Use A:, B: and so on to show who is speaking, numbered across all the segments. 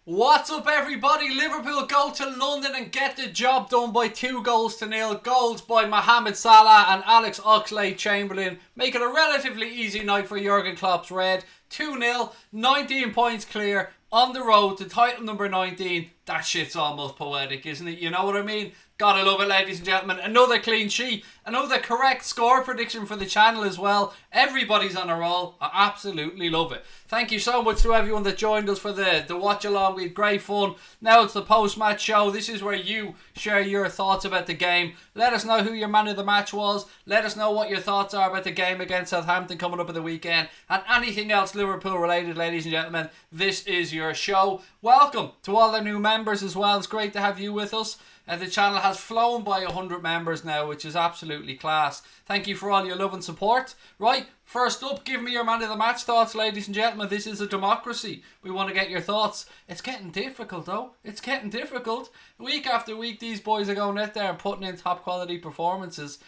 A: What's up, everybody? Liverpool go to London and get the job done by 2-0. Goals by Mohamed Salah and Alex Oxlade-Chamberlain, making a relatively easy night for Jurgen Klopp's Red. 2-0, 19 points clear, on the road to title number 19. That shit's almost poetic, isn't it? You know what I mean? Gotta love it, ladies and gentlemen. Another clean sheet. Another correct score prediction for the channel as well. Everybody's on a roll. I absolutely love it. Thank you so much to everyone that joined us for the watch-along. We had great fun. Now it's the post-match show. This is where you share your thoughts about the game. Let us know who your man of the match was. Let us know what your thoughts are about the game against Southampton coming up at the weekend. And anything else Liverpool related, ladies and gentlemen. This is your show. Welcome to all the new members as well. It's great to have you with us. The channel has flown by 100 members now, which is absolutely class. Thank you for all your love and support. Right, first up, give me your man of the match thoughts, ladies and gentlemen. This is a democracy. We want to get your thoughts. It's getting difficult, though. It's getting difficult. Week after week, these boys are going out there and putting in top quality performances.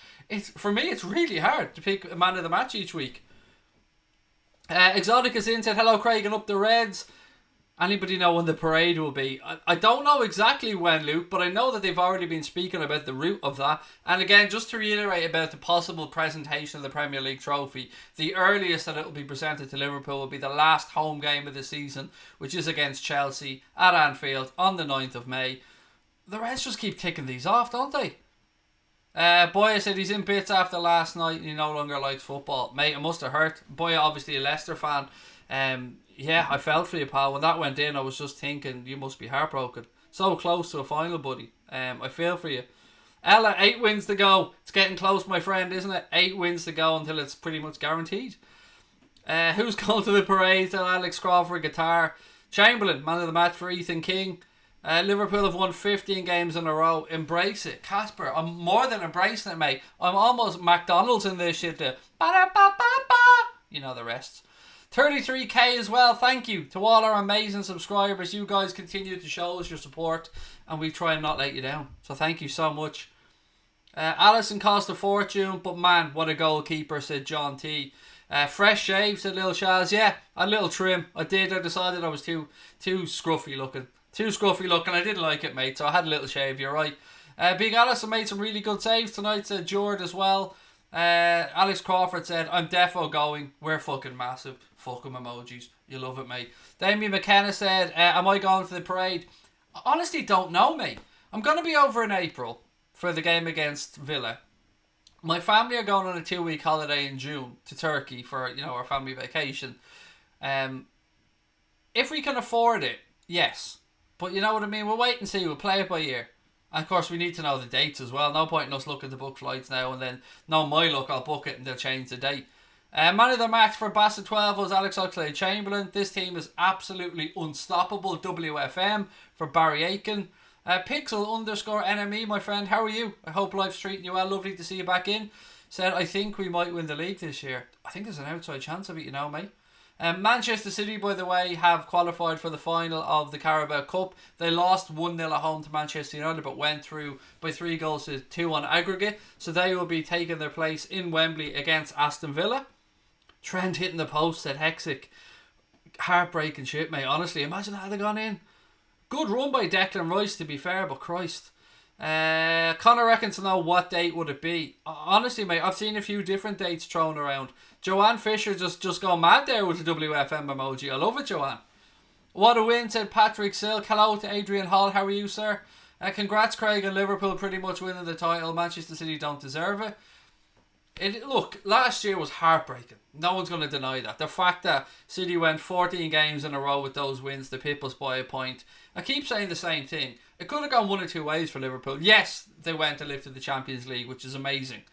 A: For me, it's really hard to pick a man of the match each week. Exoticus in said, hello Craig and up the Reds. Anybody know when the parade will be? I don't know exactly when, Luke, but I know that they've already been speaking about the route of that. And again, just to reiterate about the possible presentation of the Premier League trophy, the earliest that it will be presented to Liverpool will be the last home game of the season, which is against Chelsea at Anfield on the 9th of May. The Reds just keep ticking these off, don't they? Boya said he's in bits after last night and he no longer likes football. Mate, it must have hurt. Boya, obviously a Leicester fan. Yeah, I felt for you, pal. When that went in, I was just thinking, you must be heartbroken. So close to a final, buddy. I feel for you. Ella, 8 wins to go. It's getting close, my friend, isn't it? 8 wins to go until it's pretty much guaranteed. Who's going to the parade? Tell Alex Crawford, guitar. Chamberlain, man of the match for Ethan King. Liverpool have won 15 games in a row. Embrace it. Casper, I'm more than embracing it, mate. I'm almost McDonald's in this shit. You know the rest. 33k as well. Thank you to all our amazing subscribers. You guys continue to show us your support and we try and not let you down. So thank you so much. Allison cost a fortune, but man, what a goalkeeper, said John T. Fresh shave, said Lil Shaz. Yeah, a little trim. I decided I was too scruffy looking. I didn't like it, mate, so I had a little shave. You're right. Big Allison made some really good saves tonight, said Jord as well. Alex Crawford said, I'm defo going. We're fucking massive. Fuck 'em emojis. You love it, mate. Damien McKenna said, am I going to the parade? I honestly don't know, mate. I'm going to be over in April for the game against Villa. My family are going on a 2-week holiday in June to Turkey for, our family vacation. If we can afford it, yes. But you know what I mean? We'll wait and see. We'll play it by ear. And of course, we need to know the dates as well. No point in us looking to book flights now and then, no, my luck, I'll book it and they'll change the date. Man of the match for Bassett 12 was Alex Oxlade-Chamberlain. This team is absolutely unstoppable. WFM for Barry Aiken. Pixel_NME, my friend, how are you? I hope life's treating you well. Lovely to see you back in. Said, I think we might win the league this year. I think there's an outside chance of it, mate. Manchester City, by the way, have qualified for the final of the Carabao Cup. They lost 1-0 at home to Manchester United, but went through by 3-2 on aggregate. So they will be taking their place in Wembley against Aston Villa. Trent hitting the post, said Hexic. Heartbreaking shit, mate. Honestly, imagine that had gone in. Good run by Declan Rice, to be fair, but Christ. Connor reckons to know what date would it be. Honestly, mate, I've seen a few different dates thrown around. Joanne Fisher just gone mad there with the WFM emoji. I love it, Joanne. What a win, said Patrick Silk. Hello to Adrian Hall. How are you, sir? Congrats, Craig, and Liverpool pretty much winning the title. Manchester City don't deserve it. Look, last year was heartbreaking. No one's going to deny that. The fact that City went 14 games in a row with those wins, they pip us by a point. I keep saying the same thing. It could have gone one or two ways for Liverpool. Yes, they went and lifted the Champions League, which is amazing.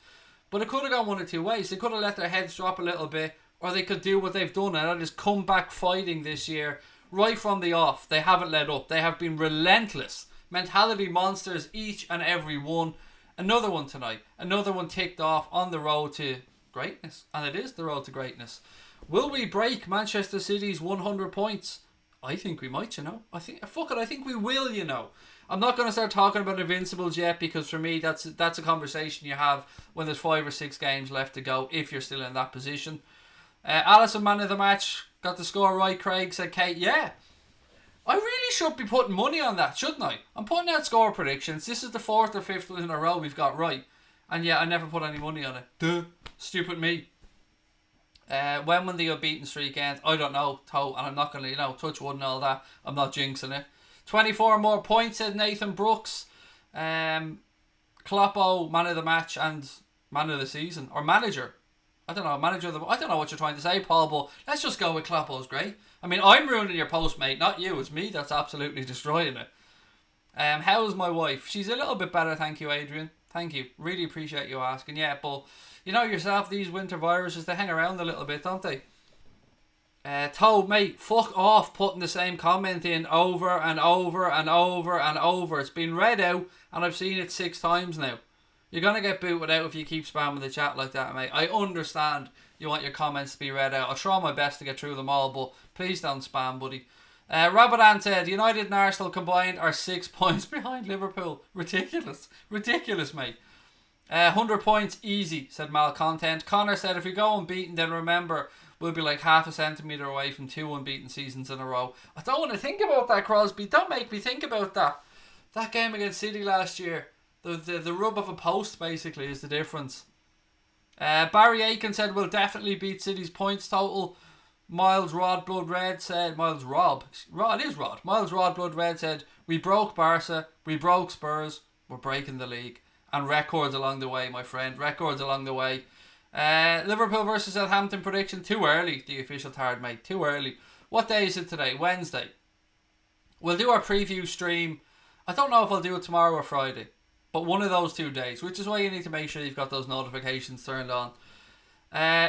A: But it could have gone one or two ways. They could have let their heads drop a little bit, or they could do what they've done, and that is come back fighting this year. Right from the off, they haven't let up. They have been relentless. Mentality monsters, each and every one. Another one tonight. Another one ticked off on the road to greatness. And it is the road to greatness. Will we break Manchester City's 100 points? I think we might, I think we will, I'm not going to start talking about Invincibles yet, because for me, that's a conversation you have when there's 5 or 6 games left to go, if you're still in that position. Allison, man of the match, got the score right, Craig, said Kate. Yeah, I really should be putting money on that, shouldn't I? I'm putting out score predictions. This is the 4th or 5th one in a row we've got right. And yeah, I never put any money on it. Duh. Stupid me. When will the unbeaten streak end? I don't know, and I'm not going to, touch wood and all that. I'm not jinxing it. 24 more points, said Nathan Brooks. Kloppo, man of the match and man of the season. Or manager. I don't know, I don't know what you're trying to say, Paul, but let's just go with Kloppo's great. I mean, I'm ruining your post, mate, not you. It's me that's absolutely destroying it. How's my wife? She's a little bit better, thank you, Adrian. Thank you. Really appreciate you asking. Yeah, but you know yourself, these winter viruses, they hang around a little bit, don't they? Toad, mate, fuck off putting the same comment in over and over and over and over. It's been read out and I've seen it 6 times now. You're going to get booted out if you keep spamming the chat like that, mate. I understand you want your comments to be read out. I'll try my best to get through them all, but please don't spam, buddy. Rabadan said, United and Arsenal combined are 6 points behind Liverpool. Ridiculous. Ridiculous, mate. 100 points, easy, said Malcontent. Connor said, if we go unbeaten, then remember, we'll be like half a centimetre away from 2 unbeaten seasons in a row. I don't want to think about that, Crosby. Don't make me think about that. That game against City last year. The rub of a post, basically, is the difference. Barry Aiken said, we'll definitely beat City's points total. Miles Rod Blood Red said, Miles Rod Blood Red said, we broke Barca, we broke Spurs, we're breaking the league. And records along the way, my friend. Records along the way. Liverpool versus Southampton prediction. Too early, the official tired, mate. Too early. What day is it today? Wednesday. We'll do our preview stream. I don't know if I'll do it tomorrow or Friday. But one of those 2 days. Which is why you need to make sure you've got those notifications turned on.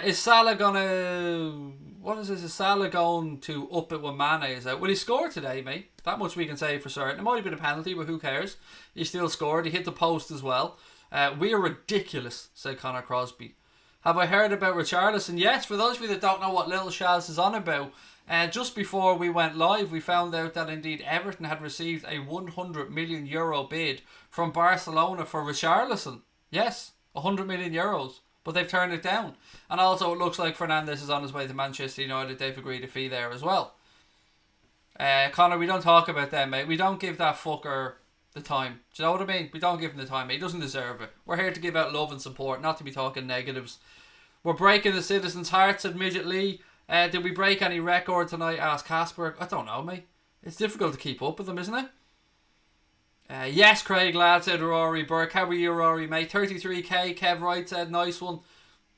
A: Is Salah gonna... What is this? Is Salah going to up it when Mane is out? Will he score today, mate? That much we can say for certain. It might have been a penalty, but who cares? He still scored. He hit the post as well. We are ridiculous, said Connor Crosby. Have I heard about Richarlison? Yes, for those of you that don't know what Little Shaz is on about, just before we went live, we found out that indeed Everton had received a €100 million bid from Barcelona for Richarlison. Yes, €100 million. But they've turned it down. And also it looks like Fernandes is on his way to Manchester United. They've agreed a fee there as well. Connor, we don't talk about them, mate. We don't give that fucker the time. Do you know what I mean? We don't give him the time, mate. He doesn't deserve it. We're here to give out love and support, not to be talking negatives. We're breaking the citizens' hearts, admittedly. Did we break any record tonight? Asked Casper. I don't know, mate. It's difficult to keep up with them, isn't it? Yes, Craig, lad, said Rory Burke. How are you, Rory, mate? 33k, Kev Wright said, nice one.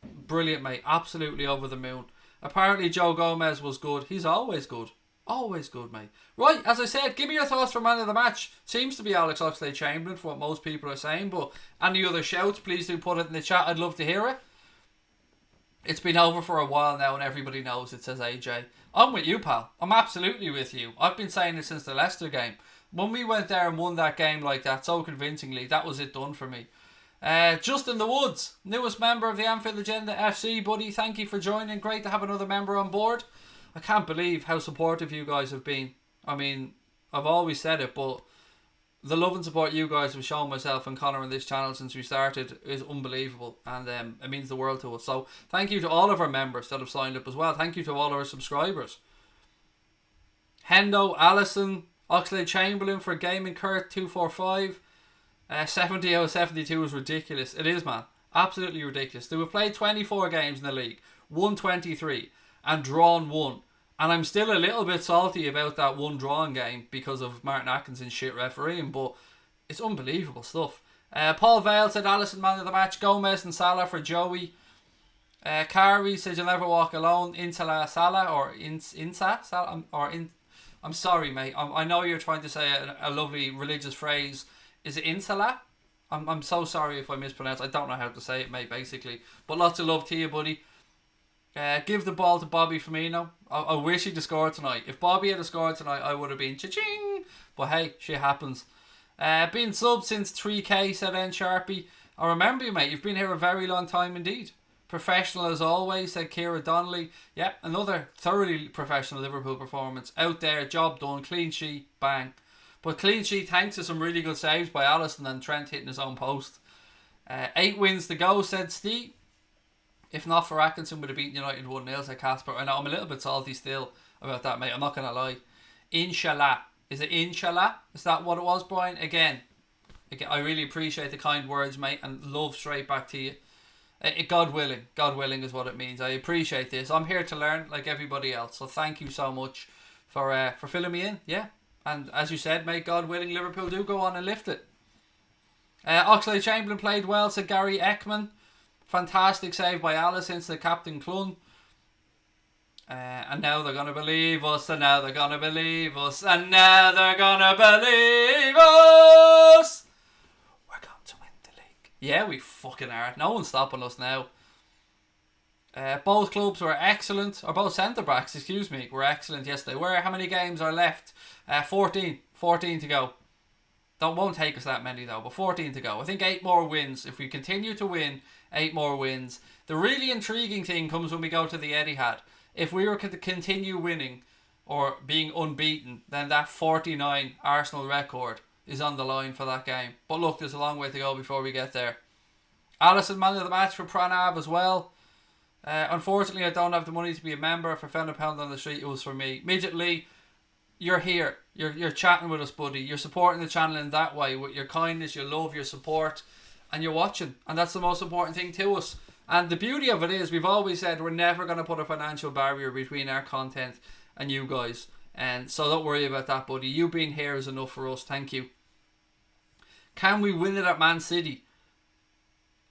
A: Brilliant, mate. Absolutely over the moon. Apparently Joe Gomez was good. He's always good. Always good, mate. Right, as I said, give me your thoughts for man of the match. Seems to be Alex Oxlade-Chamberlain for what most people are saying, but any other shouts, please do put it in the chat. I'd love to hear it. It's been over for a while now and everybody knows it, says AJ. I'm with you, pal. I'm absolutely with you. I've been saying it since the Leicester game. When we went there and won that game like that so convincingly, that was it done for me. Justin the Woods, newest member of the Anfield Agenda FC, buddy. Thank you for joining. Great to have another member on board. I can't believe how supportive you guys have been. I mean, I've always said it, but the love and support you guys have shown myself and Connor on this channel since we started is unbelievable, and it means the world to us. So thank you to all of our members that have signed up as well. Thank you to all our subscribers. Hendo, Allison, Oxlade-Chamberlain for Gaming Kurt 245. 70 out of 72 is ridiculous. It is, man. Absolutely ridiculous. They have played 24 games in the league, won 23 and drawn 1. And I'm still a little bit salty about that one drawn game because of Martin Atkinson's shit refereeing, but it's unbelievable stuff. Paul Vale said Alisson man of the match. Gomez and Salah for Joey. Kari says you'll never walk alone. Insala Salah or Insa Salah or in. I'm sorry, mate. I know you're trying to say a lovely religious phrase. Is it Insala? I'm so sorry if I mispronounce. I don't know how to say it, mate, basically. But lots of love to you, buddy. Give the ball to Bobby Firmino. I wish he'd have scored tonight. If Bobby had scored tonight, I would have been cha-ching. But hey, shit happens. Been subbed since 3k, said N Sharpie. I remember you, mate. You've been here a very long time indeed. Professional as always, said Kira Donnelly. Yeah, another thoroughly professional Liverpool performance. Out there, job done, clean sheet, bang. But clean sheet thanks to some really good saves by Alisson and Trent hitting his own post. 8 wins to go, said Steve. If not for Atkinson, would have beaten United 1-0, said Casper. I know, I'm a little bit salty still about that, mate. I'm not going to lie. Inshallah. Is it inshallah? Is that what it was, Brian? Again, I really appreciate the kind words, mate, and love straight back to you. God willing is what it means. I appreciate this. I'm here to learn like everybody else. So thank you so much for filling me in. Yeah, and as you said, mate, God willing, Liverpool do go on and lift it. Oxlade-Chamberlain played well, said Gary Ekman. Fantastic save by Alisson to the captain clung. And now they're going to believe us, and now they're going to believe us, and now they're going to believe us. We're going to win the league. Yeah, we fucking are. No one's stopping us now. Both clubs were excellent, or both centre-backs, excuse me, were excellent. Yes, they were. How many games are left? 14 to go. That won't take us that many though, but 14 to go. I think 8 more wins. If we continue to win, 8 more wins. The really intriguing thing comes when we go to the Etihad. If we were to continue winning or being unbeaten, then that 49 Arsenal record is on the line for that game. But look, there's a long way to go before we get there. Alisson, man of the match for Pranav as well. Unfortunately, I don't have the money to be a member. If I found £1 on the street, it was for me. Midget Lee, you're here. You're chatting with us, buddy. You're supporting the channel in that way with your kindness, your love, your support, and you're watching. And that's the most important thing to us. And the beauty of it is, we've always said we're never going to put a financial barrier between our content and you guys. And so don't worry about that, buddy. You being here is enough for us. Thank you. Can we win it at Man City?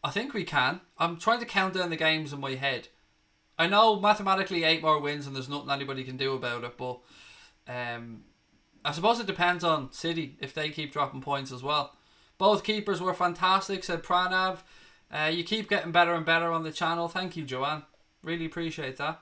A: I think we can. I'm trying to count down the games in my head. I know mathematically 8 more wins and there's nothing anybody can do about it, but I suppose it depends on City if they keep dropping points as well. Both keepers were fantastic, said Pranav. You keep getting better and better on the channel. Thank you, Joanne. Really appreciate that.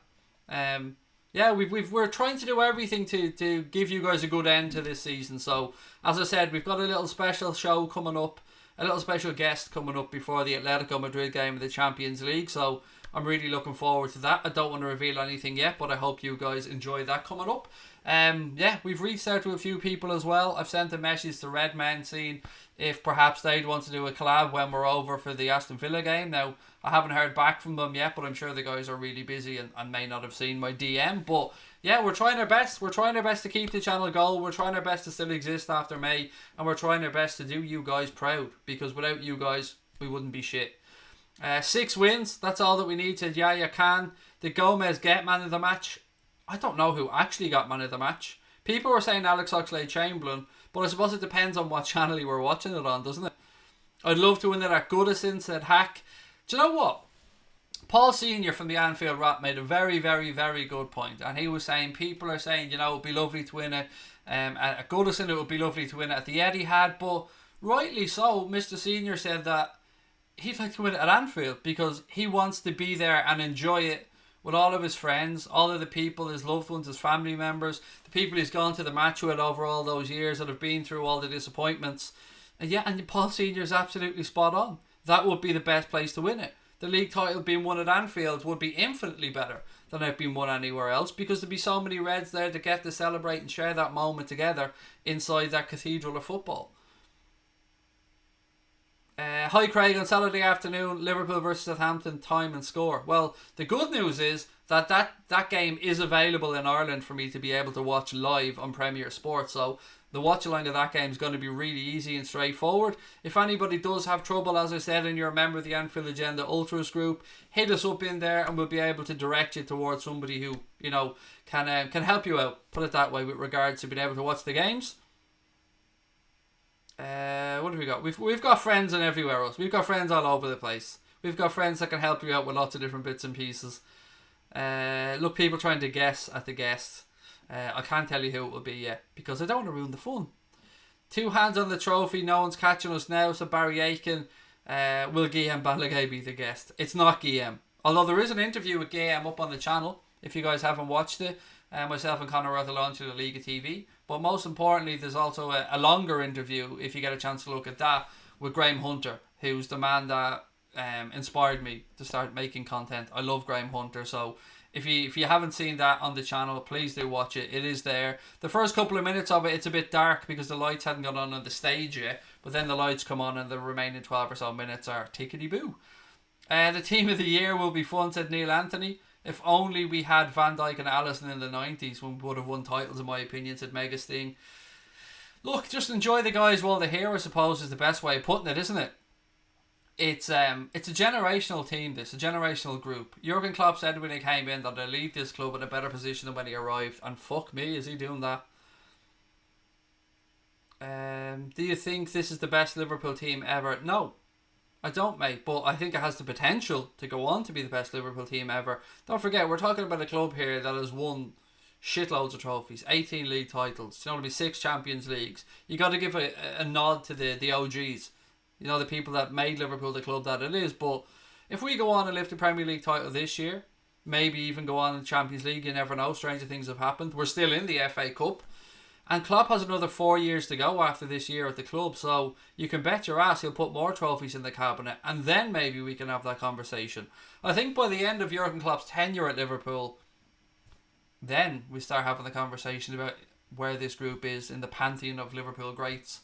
A: Yeah, we're trying to do everything to give you guys a good end to this season. So, as I said, we've got a little special show coming up, a little special guest coming up before the Atletico Madrid game of the Champions League. So, I'm really looking forward to that. I don't want to reveal anything yet, but I hope you guys enjoy that coming up. Yeah, we've reached out to a few people as well. I've sent a message to Redman seeing if perhaps they'd want to do a collab when we're over for the Aston Villa game. Now, I haven't heard back from them yet, but I'm sure the guys are really busy and may not have seen my DM. But yeah, we're trying our best. We're trying our best to keep the channel going. We're trying our best to still exist after May, and we're trying our best to do you guys proud, because without you guys, we wouldn't be shit. 6 wins, that's all that we need. Said yeah, you can. Did Gomez get man of the match? I don't know who actually got man of the match. People were saying Alex Oxlade-Chamberlain, but I suppose it depends on what channel you were watching it on, doesn't it? I'd love to win it at Goodison, said Hack. Do you know what? Paul Senior from the Anfield Rap made a very, very, very good point, and he was saying people are saying, you know, it would be lovely to win it at Goodison, it would be lovely to win it at the Etihad, but rightly so, Mr. Senior said that he'd like to win it at Anfield because he wants to be there and enjoy it with all of his friends, all of the people, his loved ones, his family members, the people he's gone to the match with over all those years that have been through all the disappointments. And yeah, and Paul Senior is absolutely spot on. That would be the best place to win it. The league title being won at Anfield would be infinitely better than it being won anywhere else, because there'd be so many Reds there to get to celebrate and share that moment together inside that cathedral of football. Hi Craig, on Saturday afternoon, Liverpool versus Southampton, time and score. Well, the good news is that game is available in Ireland for me to be able to watch live on Premier Sports, so the watch-along of that game is going to be really easy and straightforward. If anybody does have trouble, as I said, and you're a member of the Anfield Agenda Ultras group, hit us up in there and we'll be able to direct you towards somebody who, you know, can help you out, put it that way, with regards to being able to watch the games. What have we got? We've got friends in everywhere else. We've got friends all over the place. We've got friends that can help you out with lots of different bits and pieces. Look, people trying to guess at the guest. I can't tell you who it will be yet because I don't want to ruin the fun. 2 hands on the trophy. No one's catching us now. So Barry Aiken, will Guillaume Balaguer be the guest? It's not Guillaume. Although there is an interview with Guillaume up on the channel if you guys haven't watched it. Myself and Conor are the launch of the Liga TV. But most importantly, there's also a longer interview, if you get a chance to look at that, with Graham Hunter, who's the man that inspired me to start making content. I love Graham Hunter, so if you haven't seen that on the channel, please do watch it. It is there. The first couple of minutes of it, it's a bit dark because the lights hadn't gone on the stage yet, but then the lights come on and the remaining 12 or so minutes are tickety-boo. The team of the year will be fun, said Neil Anthony. If only we had Van Dijk and Alisson in the 90s when we would have won titles, in my opinion, said Mega Sting. Look, just enjoy the guys while they're here, I suppose, is the best way of putting it, isn't it? It's a generational team, this, a generational group. Jurgen Klopp said when he came in that he'll leave this club in a better position than when he arrived, and fuck me, is he doing that? Do you think this is the best Liverpool team ever? No, I don't, mate, but I think it has the potential to go on to be the best Liverpool team ever. Don't forget, we're talking about a club here that has won shitloads of trophies, 18 league titles, you know, to be 6 Champions Leagues. You got to give a nod to the OGs, you know, the people that made Liverpool the club that it is. But if we go on and lift the Premier League title this year, maybe even go on in the Champions League, you never know, stranger things have happened. We're still in the FA Cup. And Klopp has another 4 years to go after this year at the club, so you can bet your ass he'll put more trophies in the cabinet, and then maybe we can have that conversation. I think by the end of Jurgen Klopp's tenure at Liverpool, then we start having the conversation about where this group is in the pantheon of Liverpool greats.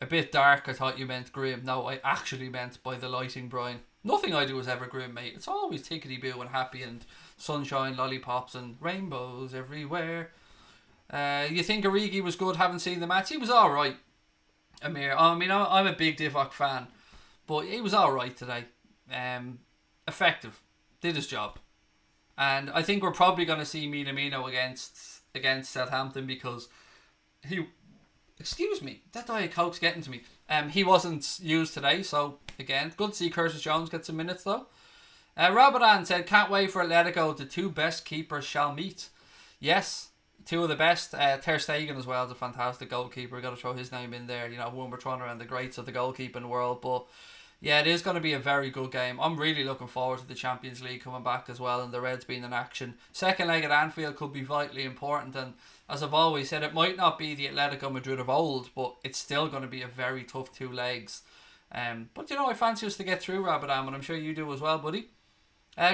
A: A bit dark, I thought you meant grim. No, I actually meant by the lighting, Brian. Nothing I do is ever grim, mate. It's always tickety-boo and happy and sunshine, lollipops and rainbows everywhere. You think Origi was good? Haven't seen the match. He was alright, Amir. I mean, I'm a big Divock fan, but he was alright today. Effective. Did his job. And I think we're probably going to see Minamino against Southampton because he... Excuse me, that Diet Coke's getting to me. He wasn't used today, so again, good to see Curtis Jones get some minutes though. Rabadan said, can't wait for Atletico. The 2 best keepers shall meet. Yes, 2 of the best. Ter Stegen as well is a fantastic goalkeeper. Got to throw his name in there. You know, when we're throwing around the greats of the goalkeeping world. But yeah, it is going to be a very good game. I'm really looking forward to the Champions League coming back as well, and the Reds being in action. Second leg at Anfield could be vitally important, and as I've always said, it might not be the Atletico Madrid of old, but it's still going to be a very tough 2 legs. But you know, I fancy us to get through, Rabadam, and I'm sure you do as well, buddy.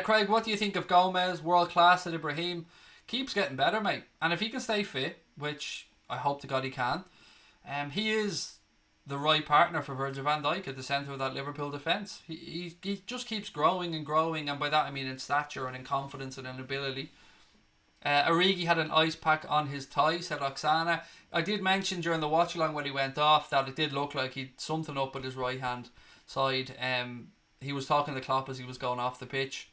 A: Craig, what do you think of Gomez? World class at Ibrahim. Keeps getting better, mate. And if he can stay fit, which I hope to God he can, he is the right partner for Virgil van Dijk at the centre of that Liverpool defence. He just keeps growing and growing, and by that I mean in stature and in confidence and in ability. Origi had an ice pack on his thigh, said Oksana. I did mention during the watch-along when he went off that it did look like he'd something up with his right hand side. He was talking to Klopp as he was going off the pitch.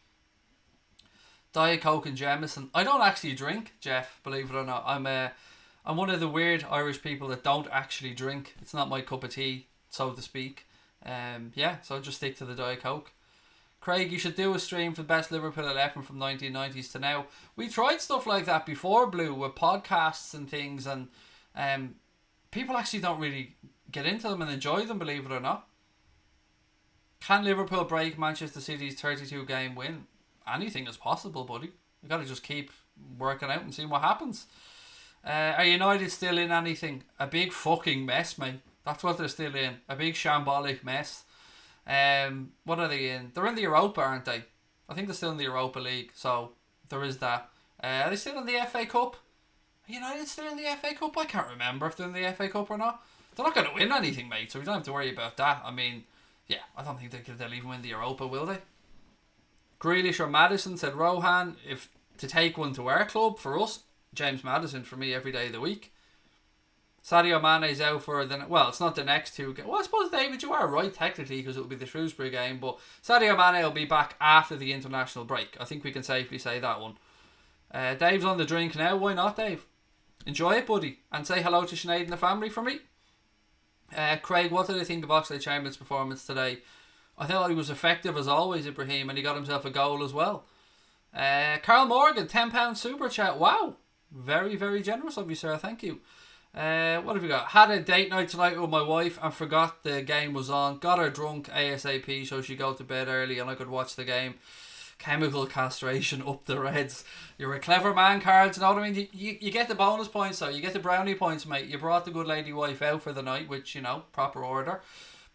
A: Diet Coke and Jameson. I don't actually drink, Jeff, believe it or not. I'm one of the weird Irish people that don't actually drink. It's not my cup of tea, so to speak. Yeah, so I'll just stick to the Diet Coke. Craig, you should do a stream for the best Liverpool 11 from 1990s to now. We tried stuff like that before, Blue, with podcasts and things, and people actually don't really get into them and enjoy them, believe it or not. Can Liverpool break Manchester City's 32-game win? Anything is possible, buddy. You've got to just keep working out and seeing what happens. Are United still in anything? A big fucking mess, mate. That's what they're still in. A big shambolic mess. What are they in? They're in the Europa, aren't they? I think they're still in the Europa League, so there is that. Are they still in the FA Cup? Are United still in the FA Cup? I can't remember if they're in the FA Cup or not. They're not going to win anything, mate, so we don't have to worry about that. I mean, yeah, I don't think they'll even win the Europa, will they? Grealish or Maddison, said Rohan. If to take one to our club, for us, James Maddison for me every day of the week. Sadio Mane's out for it's not the next 2 games. Well, I suppose, David, you are right technically because it will be the Shrewsbury game, but Sadio Mane will be back after the international break. I think we can safely say that one. Dave's on the drink now. Why not, Dave? Enjoy it, buddy, and say hello to Sinead and the family for me. Craig, what did I think of Oxlade-Chamberlain's performance today? I thought he was effective as always, Ibrahim, and he got himself a goal as well. Carl Morgan, £10 super chat. Wow, very, very generous of you, sir. Thank you. What have we got? Had a date night tonight with my wife and forgot the game was on. Got her drunk ASAP so she go to bed early and I could watch the game. Chemical castration up the Reds. You're a clever man, Carl. You know what I mean? You get the bonus points though. You get the brownie points, mate. You brought the good lady wife out for the night, which, you know, proper order.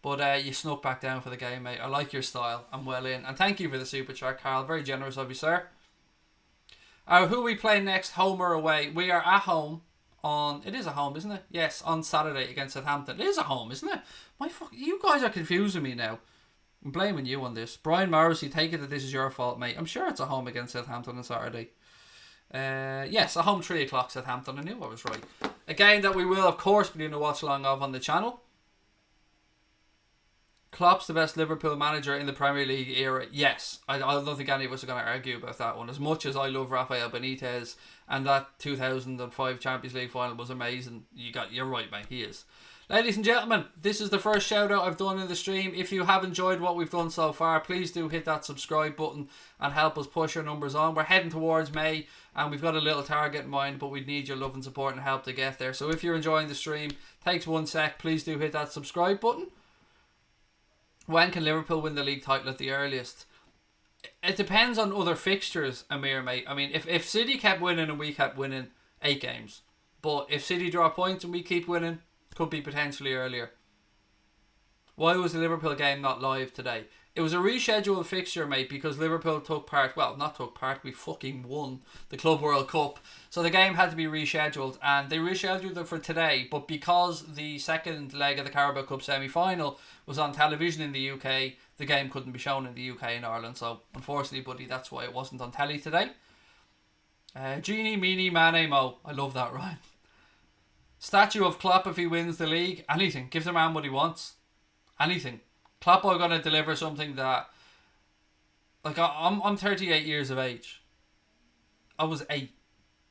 A: But you snuck back down for the game, mate. I like your style. I'm well in. And thank you for the super chat, Carl. Very generous of you, sir. Who are we playing next? Home or away? We are at home on... It is a home, isn't it? Yes, on Saturday against Southampton. It is a home, isn't it? You guys are confusing me now. I'm blaming you on this. Brian Morrissey, take it that this is your fault, mate. I'm sure it's a home against Southampton on Saturday. Yes, a home 3 o'clock Southampton. I knew I was right. A game that we will, of course, be doing a watch along of on the channel. Klopp's the best Liverpool manager in the Premier League era. Yes, I don't think any of us are going to argue about that one. As much as I love Rafael Benitez and that 2005 Champions League final was amazing, you're right, mate. He is. Ladies and gentlemen, this is the first shout out I've done in the stream. If you have enjoyed what we've done so far, please do hit that subscribe button and help us push our numbers on. We're heading towards May and we've got a little target in mind, but we need your love and support and help to get there. So if you're enjoying the stream, takes 1 sec, please do hit that subscribe button. When can Liverpool win the league title at the earliest? It depends on other fixtures, Amir, mate. I mean, if City kept winning and we kept winning, 8 games. But if City draw points and we keep winning, could be potentially earlier. Why was the Liverpool game not live today? It was a rescheduled fixture, mate, because Liverpool took part. Well, not took part. We fucking won the Club World Cup. So the game had to be rescheduled, and they rescheduled it for today. But because the second leg of the Carabao Cup semi-final was on television in the UK, the game couldn't be shown in the UK and Ireland. So unfortunately, buddy, that's why it wasn't on telly today. Genie, Meanie, Mane, Mo. I love that, Ryan. Statue of Klopp if he wins the league. Anything. Give the man what he wants. Anything. Klopp are going to deliver something that... Like, I'm 38 years of age. I was 8.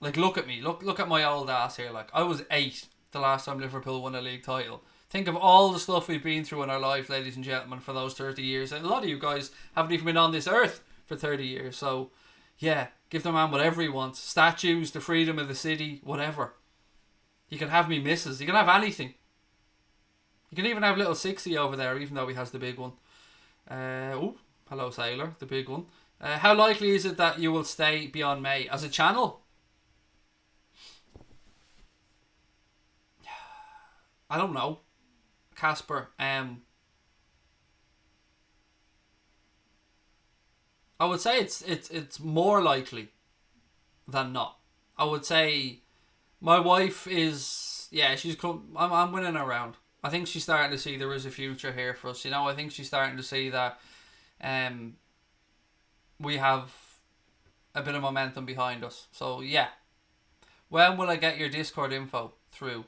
A: Like, look at me. Look at my old ass here. Like, I was 8 the last time Liverpool won a league title. Think of all the stuff we've been through in our life, ladies and gentlemen, for those 30 years. And a lot of you guys haven't even been on this earth for 30 years. So, yeah. Give the man whatever he wants. Statues, the freedom of the city, whatever. You can have me misses. You can have anything. You can even have little 60 over there, even though he has the big one. Oh, hello Sailor, the big one. How likely is it that you will stay beyond May as a channel? I don't know, Casper. I would say it's more likely than not. I would say my wife is, yeah, she's come. I'm winning her around. I think she's starting to see there is a future here for us. You know, I think she's starting to see that we have a bit of momentum behind us. So, yeah. When will I get your Discord info through?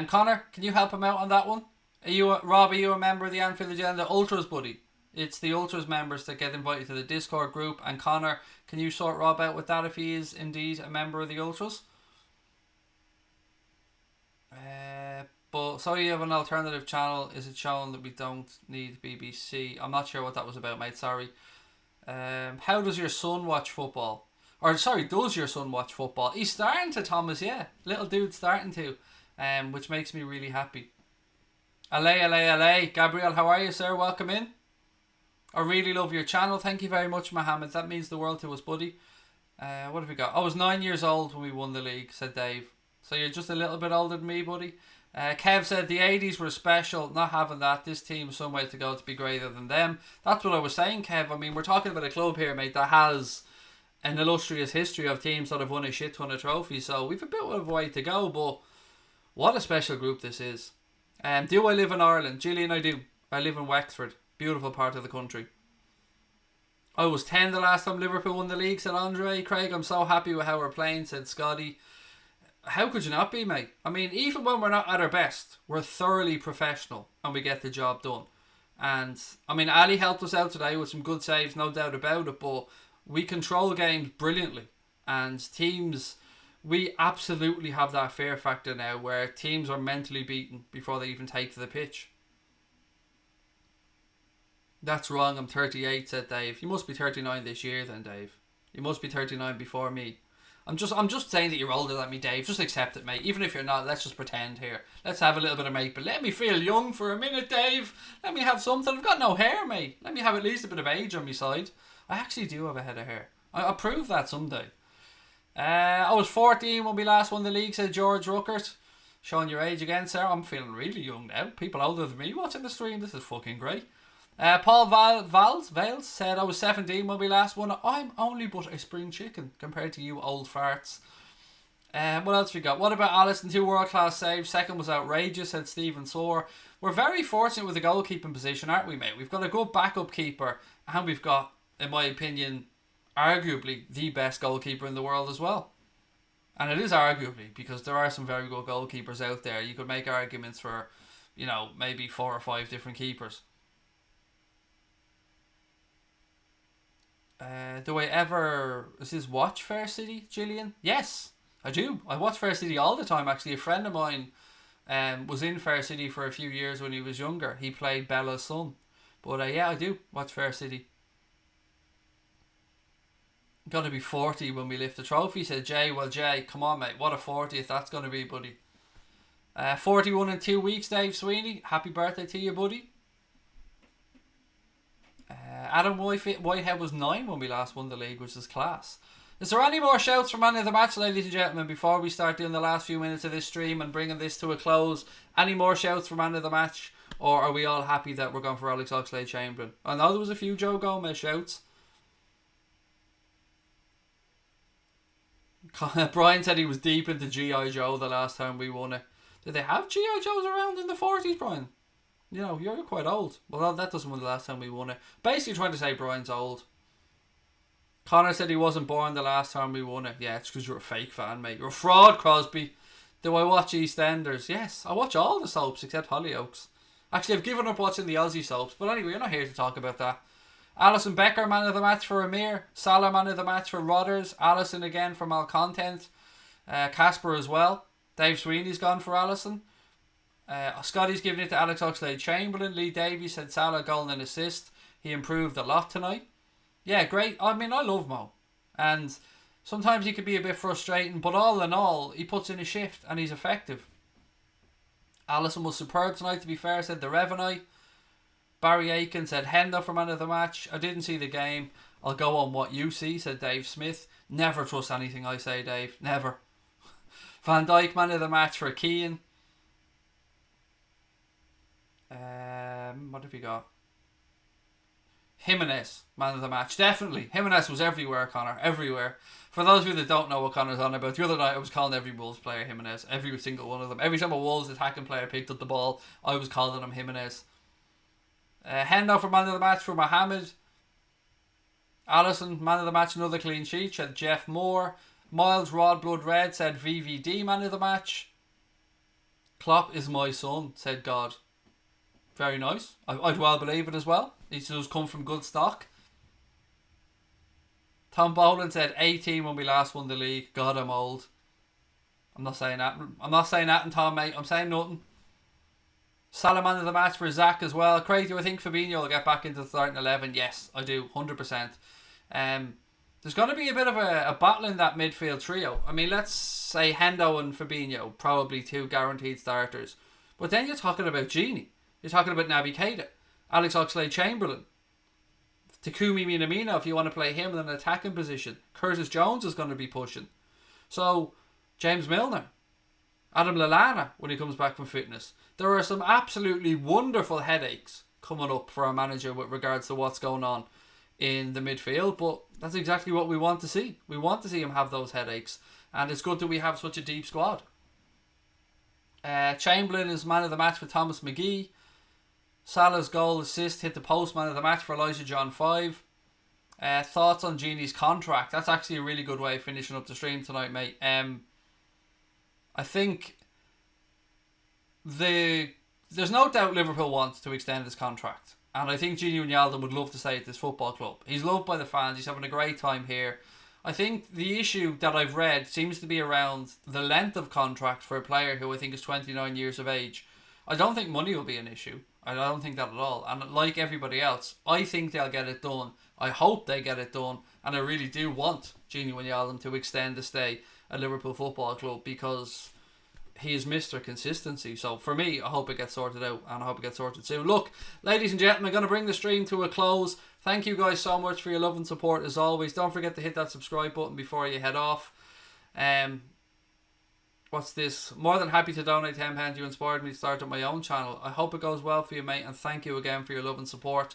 A: Connor, can you help him out on that one? Rob, are you a member of the Anfield Agenda Ultras, buddy? It's the Ultras members that get invited to the Discord group. And Connor, can you sort Rob out with that if he is indeed a member of the Ultras? But so you have an alternative channel. Is it showing that we don't need BBC? I'm not sure what that was about, mate. Sorry. How does your son watch football? Or sorry, does your son watch football? He's starting to, Thomas. Yeah, little dude's starting to, which makes me really happy. LA. Gabriel, how are you, sir? Welcome in. I really love your channel. Thank you very much, Mohammed. That means the world to us, buddy. What have we got? I was 9 years old when we won the league, said Dave. So you're just a little bit older than me, buddy. Kev said the 80s were special. Not having that. This team has some way to go to be greater than them. That's what I was saying, Kev. I mean, we're talking about a club here, mate, that has an illustrious history of teams that have won a shit ton of trophies. So we've a bit of a way to go, but what a special group this is. Do I live in Ireland? Gillian, I do. I live in Wexford. Beautiful part of the country. I was 10 the last time Liverpool won the league, said Andre. Craig, I'm so happy with how we're playing, said Scotty. How could you not be, mate? I mean, even when we're not at our best, we're thoroughly professional and we get the job done. And, I mean, Ali helped us out today with some good saves, no doubt about it, but we control games brilliantly. And teams, we absolutely have that fear factor now where teams are mentally beaten before they even take to the pitch. That's wrong, I'm 38, said Dave. You must be 39 this year then, Dave. You must be 39 before me. I'm just saying that you're older than me, Dave. Just accept it, mate. Even if you're not, let's just pretend here. Let's have a little bit of mate, but let me feel young for a minute, Dave. Let me have something. I've got no hair, mate. Let me have at least a bit of age on my side. I actually do have a head of hair. I'll prove that someday. I was 14 when we last won the league, said George Ruckert. Showing your age again, sir. I'm feeling really young now. People older than me watching the stream. This is fucking great. Paul Vales said, I was 17 when we last won. I'm only but a spring chicken compared to you old farts. What else we got? What about Alisson? 2 world-class saves. Second was outrageous, said Stephen Soar. We're very fortunate with the goalkeeping position, aren't we, mate? We've got a good backup keeper, and we've got, in my opinion, arguably the best goalkeeper in the world as well. And it is arguably, because there are some very good goalkeepers out there. You could make arguments for, maybe 4 or 5 different keepers. Do I ever... Is this watch Fair City, Gillian? Yes, I do. I watch Fair City all the time, actually. A friend of mine was in Fair City for a few years when he was younger. He played Bella's son. But yeah, I do watch Fair City. Got to be 40 when we lift the trophy, said Jay. Well, Jay, come on, mate. What a 40th that's going to be, buddy. 41 in 2 weeks, Dave Sweeney. Happy birthday to you, buddy. Adam Whitehead was 9 when we last won the league, which is class. Is there any more shouts for man of the match, ladies and gentlemen, before we start doing the last few minutes of this stream and bringing this to a close? Any more shouts for man of the match? Or are we all happy that we're going for Alex Oxlade-Chamberlain? I know there was a few Joe Gomez shouts. Brian said he was deep into G.I. Joe the last time we won it. Did they have G.I. Joes around in the 40s, Brian? You're quite old. Well, that doesn't mean the last time we won it. Basically trying to say Brian's old. Connor said he wasn't born the last time we won it. Yeah, it's because you're a fake fan, mate. You're a fraud, Crosby. Do I watch EastEnders? Yes, I watch all the soaps except Hollyoaks. Actually, I've given up watching the Aussie soaps. But anyway, you're not here to talk about that. Alison Becker, man of the match for Amir. Salah, man of the match for Rodders. Alison again for Malcontent. Casper as well. Dave Sweeney's gone for Alison. Scotty's giving it to Alex Oxlade-Chamberlain. Lee Davies said Salah goal and assist. He improved a lot tonight. Yeah, great. I mean, I love Mo. And sometimes he can be a bit frustrating, but all in all, he puts in a shift and he's effective. Alison was superb tonight, to be fair, said the Revenite. Barry Aiken said Hendo for man of the match. I didn't see the game. I'll go on what you see, said Dave Smith. Never trust anything I say, Dave. Never. Van Dijk, man of the match for Kylian. What have we got? Jimenez, man of the match. Definitely. Jimenez was everywhere, Connor. Everywhere. For those of you that don't know what Connor's on about, the other night I was calling every Wolves player Jimenez. Every single one of them. Every time a Wolves attacking player picked up the ball, I was calling him Jimenez. Hendo for man of the match for Mohammed. Allison, man of the match, another clean sheet, said Jeff Moore. Miles Rod Blood Red said VVD, man of the match. Klopp is my son, said God. Very nice. I'd well believe it as well. He does come from good stock. Tom Boland said 18 when we last won the league. God, I'm old. I'm not saying that. I'm not saying that, Tom, mate. I'm saying nothing. Salah, man of the match for Zach as well. Craig, do I think Fabinho will get back into the starting 11? Yes, I do. 100%. There's going to be a bit of a battle in that midfield trio. I mean, let's say Hendo and Fabinho, probably 2 guaranteed starters. But then you're talking about Gini. You're talking about Naby Keita, Alex Oxlade-Chamberlain, Takumi Minamino if you want to play him in an attacking position. Curtis Jones is going to be pushing. So, James Milner, Adam Lallana when he comes back from fitness. There are some absolutely wonderful headaches coming up for our manager with regards to what's going on in the midfield, but that's exactly what we want to see. We want to see him have those headaches, and it's good that we have such a deep squad. Chamberlain is man of the match for Thomas McGee. Salah's goal assist hit the post, man of the match for Elijah John 5. Thoughts on Gini's contract? That's actually a really good way of finishing up the stream tonight, mate. I think there's no doubt Liverpool wants to extend his contract, and I think Gini Wijnaldum would love to stay at this football club. He's loved by the fans. He's having a great time here. I think the issue that I've read seems to be around the length of contract for a player who I think is 29 years of age. I don't think money will be an issue. I don't think that at all. And like everybody else, I think they'll get it done. I hope they get it done. And I really do want Gini Wijnaldum to extend the stay at Liverpool Football Club because he is Mr. Consistency. So for me, I hope it gets sorted out and I hope it gets sorted soon. Look, ladies and gentlemen, I'm going to bring the stream to a close. Thank you guys so much for your love and support as always. Don't forget to hit that subscribe button before you head off. What's this? More than happy to donate £10. You inspired me to start up my own channel. I hope it goes well for you, mate, and thank you again for your love and support.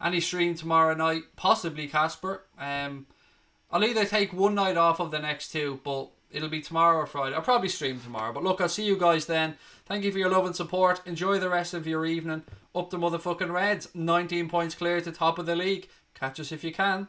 A: Any stream tomorrow night, possibly Casper. I'll either take one night off of the next 2, but it'll be tomorrow or Friday. I'll probably stream tomorrow. But look, I'll see you guys then. Thank you for your love and support. Enjoy the rest of your evening. Up the motherfucking Reds. 19 points clear to top of the league. Catch us if you can.